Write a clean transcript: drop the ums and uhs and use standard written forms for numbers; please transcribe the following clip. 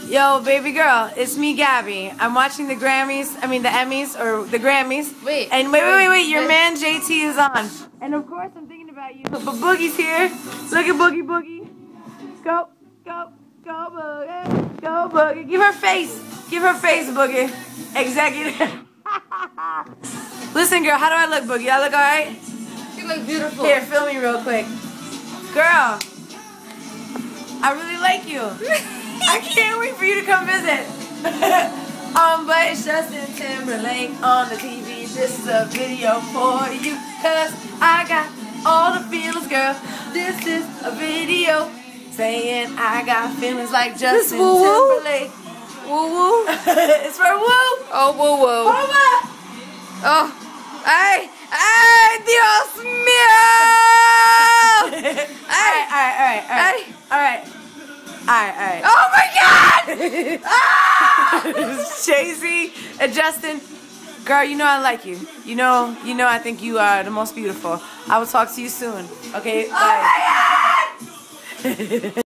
Yo, baby girl, it's me, Gabby. I'm watching the Grammys, the Emmys, or the Grammys. Wait. And wait, your man JT is on. And of course I'm thinking about you. But Boogie's here. Look at Boogie. Go, Boogie. Go, Boogie. Give her face, Boogie. Executive. Listen, girl, how do I look, Boogie? I look alright? You look beautiful. Here, film me real quick. Girl, I really like you. I can't wait for you to come visit. But it's Justin Timberlake on the TV. This is a video for you, cause I got all the feelings, girl. This is a video saying I got feelings like Justin Timberlake. Woo woo. It's for woo. Oh, woo woo. Oh, ay, Dios mío. Alright. Oh my God! Chasey and Justin, girl, you know I like you. You know I think you are the most beautiful. I will talk to you soon. Okay? Oh my God!